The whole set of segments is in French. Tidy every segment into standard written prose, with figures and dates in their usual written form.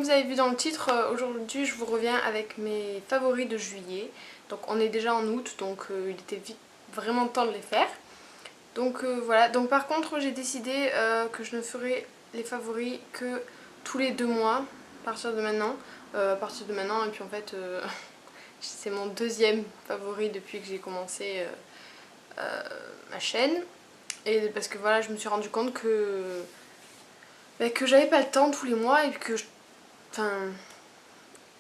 comme vous avez vu dans le titre, aujourd'hui je vous reviens avec mes favoris de juillet. Donc on est déjà en août, donc il était vraiment temps de les faire. Donc voilà, donc par contre j'ai décidé que je ne ferai les favoris que tous les 2 mois à partir de maintenant. Et puis en fait c'est mon deuxième favori depuis que j'ai commencé ma chaîne. Et parce que voilà, je me suis rendu compte que j'avais pas le temps tous les mois et que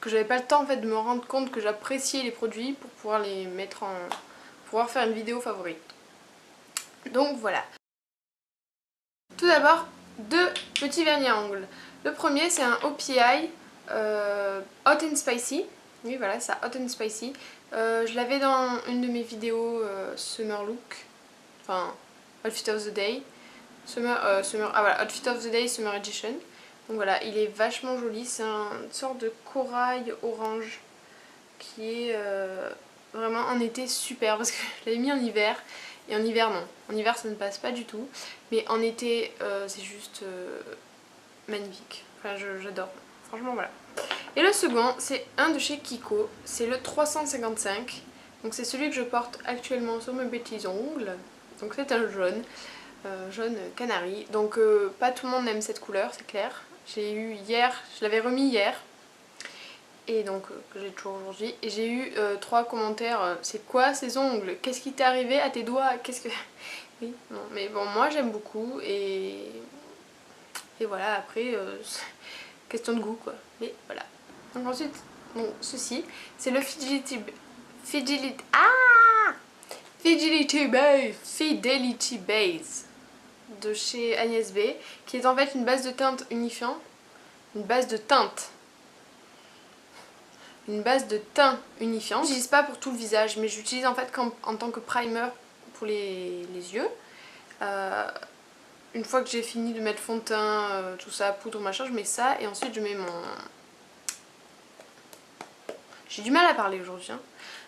j'avais pas le temps en fait de me rendre compte que j'appréciais les produits pour pouvoir les mettre en... pouvoir faire une vidéo favorite. Donc voilà. Tout d'abord, 2 petits vernis à ongles. Le premier c'est un OPI Hot and Spicy. Oui voilà, ça Hot and Spicy. Je l'avais dans une de mes vidéos Summer Look. Enfin, Outfit of the Day. Outfit of the Day Summer Edition. Donc voilà, il est vachement joli. C'est une sorte de corail orange qui est vraiment en été super parce que je l'avais mis en hiver. Et en hiver non, en hiver ça ne passe pas du tout, mais en été c'est juste magnifique, enfin j'adore, franchement voilà. Et le second c'est un de chez Kiko, c'est le 355, donc c'est celui que je porte actuellement sur mes petits ongles, donc c'est un jaune, jaune canari, donc pas tout le monde aime cette couleur c'est clair, j'ai eu hier, je l'avais remis hier, et donc que j'ai toujours aujourd'hui, et j'ai eu 3 commentaires, c'est quoi ces ongles, qu'est-ce qui t'est arrivé à tes doigts, qu'est-ce que... Oui, non, mais bon moi j'aime beaucoup et voilà, après question de goût quoi, mais voilà. Donc ensuite, bon, ceci, c'est le Fidelity Base de chez Agnès B, qui est en fait une base de teinte unifiant, une base de teint unifiant. Je l'utilise pas pour tout le visage, mais j'utilise en fait en tant que primer pour les yeux. Une fois que j'ai fini de mettre fond de teint, tout ça, poudre, machin, je mets ça et ensuite je mets mon... J'ai du mal à parler aujourd'hui. Hein.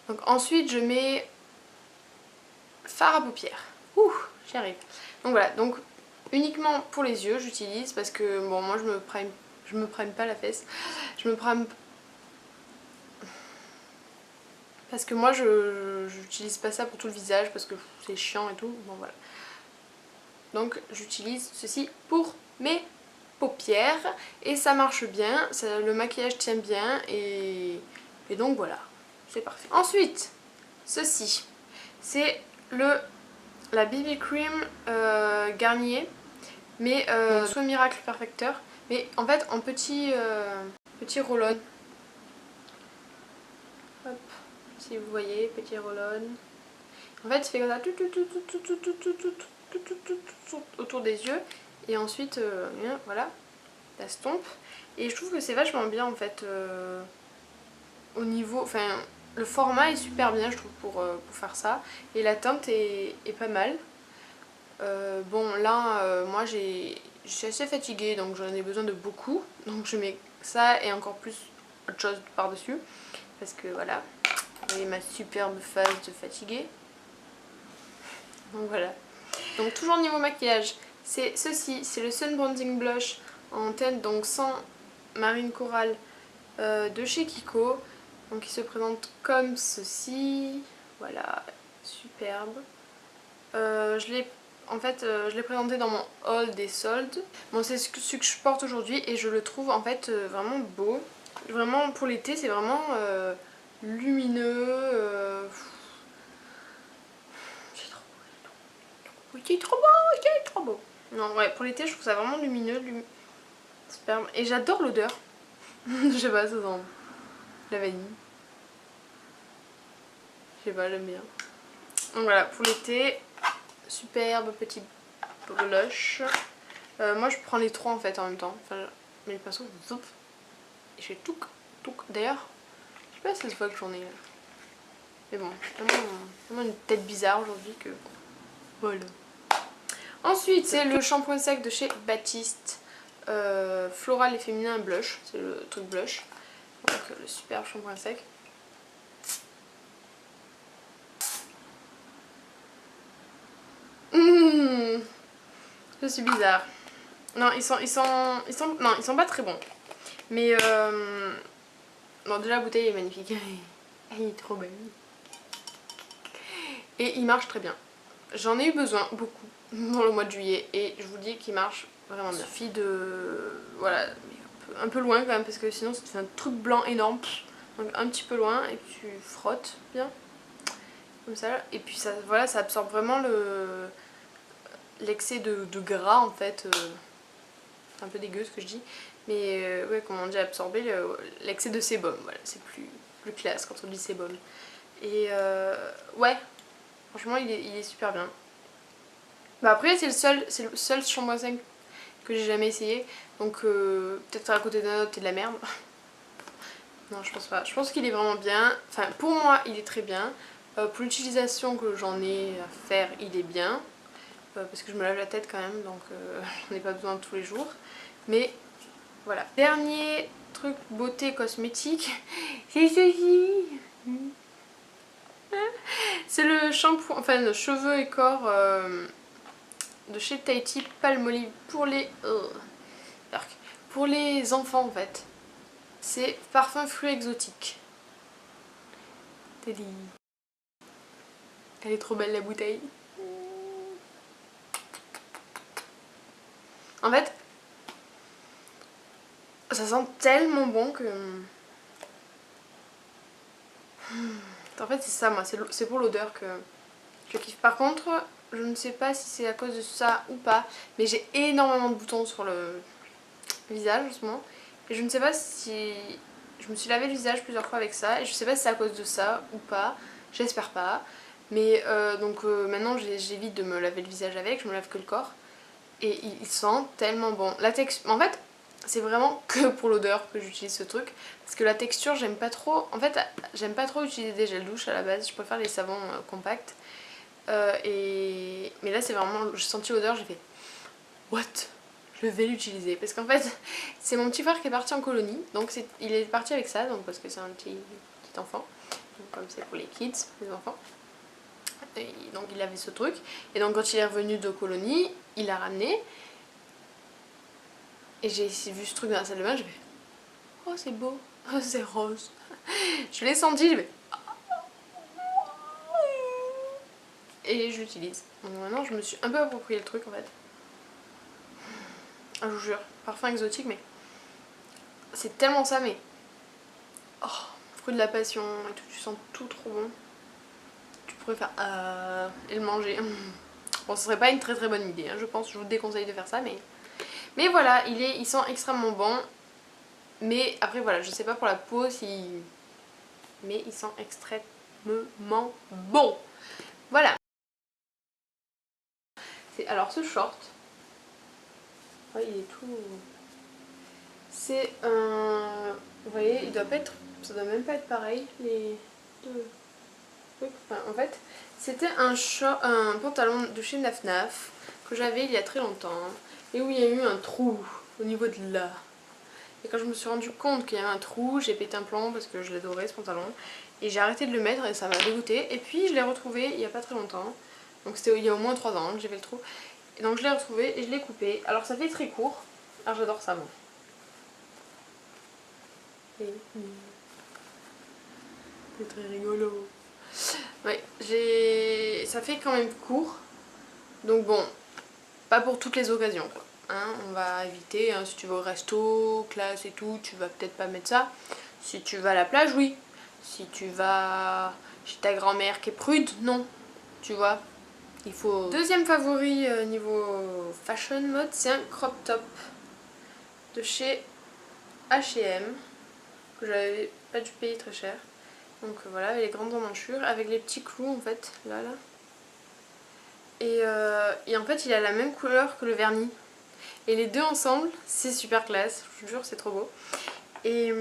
Donc ensuite je mets fard à paupières. Ouh, j'y arrive. Donc voilà, donc uniquement pour les yeux j'utilise parce que bon moi je me prime pas la fesse. Je me prime... Parce que moi je j'utilise pas ça pour tout le visage parce que c'est chiant et tout. Bon voilà. Donc j'utilise ceci pour mes paupières et ça marche bien, le maquillage tient bien et donc voilà, c'est parfait. Ensuite, ceci, c'est la BB Cream Garnier, mais soit Miracle Perfecteur, mais en fait en petit roll-on. Hop, si vous voyez, petit roll-on. En fait, il fait comme ça, autour des yeux et ensuite voilà, la stompe. Et je trouve que c'est vachement bien en fait au niveau, enfin le format est super bien je trouve pour faire ça et la teinte est pas mal. Bon là moi je suis assez fatiguée donc j'en ai besoin de beaucoup, donc je mets ça et encore plus autre chose par dessus parce que voilà, vous voyez ma superbe face de fatiguée. Donc voilà. Donc toujours niveau maquillage, c'est ceci, c'est le Sun Bronzing Blush en teinte donc sans marine corail de chez Kiko. Donc il se présente comme ceci, voilà, superbe. Je l'ai présenté dans mon haul des soldes. Bon c'est ce que je porte aujourd'hui et je le trouve en fait vraiment beau. Vraiment pour l'été c'est vraiment lumineux. C'est trop beau, c'est trop beau. Non, ouais, pour l'été, je trouve ça vraiment lumineux, superbe. Et j'adore l'odeur. Je sais pas, ça sent la vanille. Je sais pas, j'aime bien. Donc voilà, pour l'été, superbe petit blush. Moi, je prends les 3 en fait en même temps. Enfin, je mets le pinceau, zoup, et je fais tout. D'ailleurs, je sais pas si ça se voit que j'en ai là. Mais bon, j'ai tellement une tête bizarre aujourd'hui que... Voilà. Ensuite, c'est le shampoing sec de chez Baptiste. Floral et féminin blush. C'est le truc blush. Donc le super shampoing sec. Je suis bizarre. Non, ils sont pas très bons. Mais bon, déjà la bouteille est magnifique. Elle est trop belle. Et il marche très bien. J'en ai eu besoin beaucoup dans le mois de juillet et je vous dis qu'il marche vraiment bien. Il suffit de... voilà, un peu loin quand même parce que sinon ça te fait un truc blanc énorme. Donc un petit peu loin et puis tu frottes bien. Comme ça. Et puis ça, voilà, ça absorbe vraiment l'excès de gras en fait. C'est un peu dégueu ce que je dis. Mais ouais, comment on dit, absorber l'excès de sébum. Voilà, c'est plus classe quand on dit sébum. Et ouais, franchement il est super bien. Bah après c'est le seul shampoing que j'ai jamais essayé. Donc peut-être à côté d'un autre c'est de la merde. Non, je pense pas. Je pense qu'il est vraiment bien. Enfin pour moi il est très bien. Pour l'utilisation que j'en ai à faire il est bien. Parce que je me lave la tête quand même, donc j'en ai pas besoin tous les jours. Mais voilà. Dernier truc beauté cosmétique, c'est ceci. C'est le shampoing, enfin le cheveux et corps de chez Tahiti Palmolive pour les enfants en fait. C'est parfum fruits exotiques. Elle est trop belle la bouteille. En fait, ça sent tellement bon que... En fait c'est ça moi, c'est pour l'odeur que je kiffe. Par contre, je ne sais pas si c'est à cause de ça ou pas, mais j'ai énormément de boutons sur le visage en ce moment. Et je ne sais pas si... Je me suis lavé le visage plusieurs fois avec ça et je sais pas si c'est à cause de ça ou pas. J'espère pas. Mais donc maintenant j'évite de me laver le visage avec, je me lave que le corps. Et il sent tellement bon. La texture... En fait, c'est vraiment que pour l'odeur que j'utilise ce truc. Parce que la texture, j'aime pas trop... En fait, j'aime pas trop utiliser des gels douche à la base. Je préfère les savons compacts. Mais là, c'est vraiment... J'ai senti l'odeur, j'ai fait... What? Je vais l'utiliser. Parce qu'en fait, c'est mon petit frère qui est parti en colonie. Donc il est parti avec ça, donc parce que c'est un petit enfant. Donc comme c'est pour les kids, les enfants. Et donc il avait ce truc. Et donc quand il est revenu de colonie, il l'a ramené. Et j'ai vu ce truc dans la salle de bain, j'ai fait oh c'est beau, oh, c'est rose. Je l'ai senti, j'ai fait et je l'utilise. Donc maintenant je me suis un peu approprié le truc en fait. Je vous jure, parfum exotique mais c'est tellement ça mais... Oh, fruit de la passion et tout, tu sens tout trop bon. Tu pourrais faire et le manger. Bon ce serait pas une très très bonne idée hein, je pense, je vous déconseille de faire ça mais voilà, il sent extrêmement bon. Mais après voilà, je sais pas pour la peau si... Mais il sent extrêmement bon. Voilà. Alors ce short, ouais, il est tout... C'est un... Vous voyez, il doit pas être... Ça doit même pas être pareil, les deux trucs. Enfin, en fait, c'était un pantalon de chez Naf Naf que j'avais il y a très longtemps. Et où il y a eu un trou au niveau de là. Et quand je me suis rendu compte qu'il y avait un trou, j'ai pété un plomb parce que je l'adorais ce pantalon. Et j'ai arrêté de le mettre et ça m'a dégoûté. Et puis je l'ai retrouvé il y a pas très longtemps. Donc c'était il y a au moins 3 ans que j'ai fait le trou. Et donc je l'ai retrouvé et je l'ai coupé. Alors ça fait très court. Alors j'adore ça moi. C'est très rigolo. Ouais, ça fait quand même court. Donc bon, pas pour toutes les occasions quoi. Hein, on va éviter, hein, si tu vas au resto, classe et tout, tu vas peut-être pas mettre ça. Si tu vas à la plage, oui. Si tu vas chez ta grand-mère qui est prude, non. Tu vois, il faut... Deuxième favori niveau fashion mode, c'est un crop top de chez H&M que j'avais pas dû payer très cher. Donc voilà, avec les grandes emmanchures, avec les petits clous en fait, là. Et en fait, il a la même couleur que le vernis. Et les deux ensemble, c'est super classe, je vous jure, c'est trop beau. Et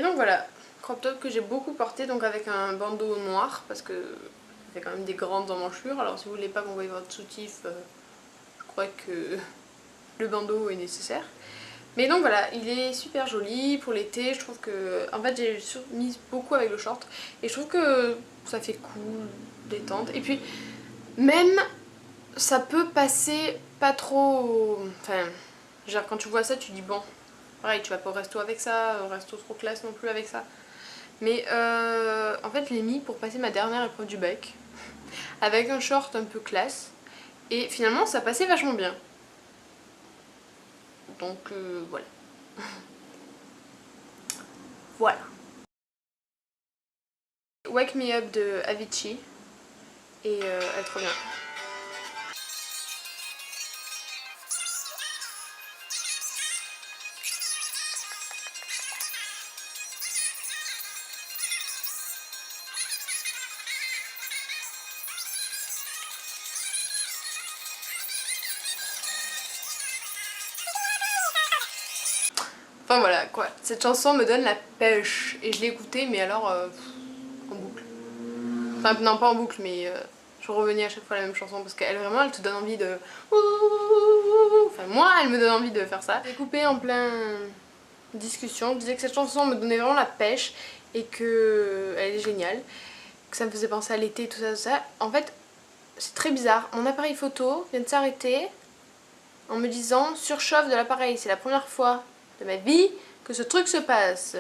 donc voilà, crop top que j'ai beaucoup porté, donc avec un bandeau noir, parce que ça fait quand même des grandes emmanchure. Alors si vous voulez pas qu'on voie votre soutif, je crois que le bandeau est nécessaire. Mais donc voilà, il est super joli pour l'été, je trouve que... En fait j'ai mis beaucoup avec le short, et je trouve que ça fait cool, détente. Et puis même, ça peut passer pas trop... Enfin, genre quand tu vois ça tu dis bon, pareil, tu vas pas au resto avec ça, au resto trop classe non plus avec ça. Mais en fait je l'ai mis pour passer ma dernière épreuve du bac avec un short un peu classe et finalement ça passait vachement bien. Donc voilà. Voilà. Wake Me Up de Avicii et elle est trop bien. Enfin voilà quoi, cette chanson me donne la pêche et je l'ai écoutée mais alors en boucle. Enfin non pas en boucle mais je revenais à chaque fois à la même chanson parce qu'elle vraiment elle te donne envie de... Enfin moi elle me donne envie de faire ça. J'ai coupé en plein discussion, je disais que cette chanson me donnait vraiment la pêche et que elle est géniale, que ça me faisait penser à l'été tout ça. En fait c'est très bizarre, mon appareil photo vient de s'arrêter en me disant surchauffe de l'appareil, c'est la première fois de ma vie que ce truc se passe.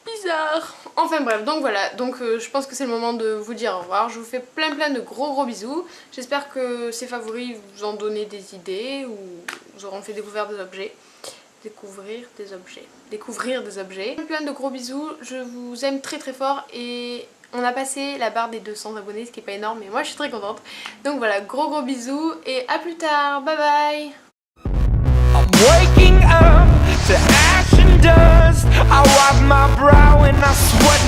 Bizarre. Enfin bref, donc voilà, donc je pense que c'est le moment de vous dire au revoir. Je vous fais plein de gros bisous. J'espère que ces favoris vous ont donné des idées ou vous auront fait découvrir des objets. Découvrir des objets. Plein de gros bisous, je vous aime très fort et on a passé la barre des 200 abonnés, ce qui est pas énorme mais moi je suis très contente. Donc voilà, gros bisous et à plus tard, bye bye. I'm waking up to ash and dust. I wipe my brow and I sweat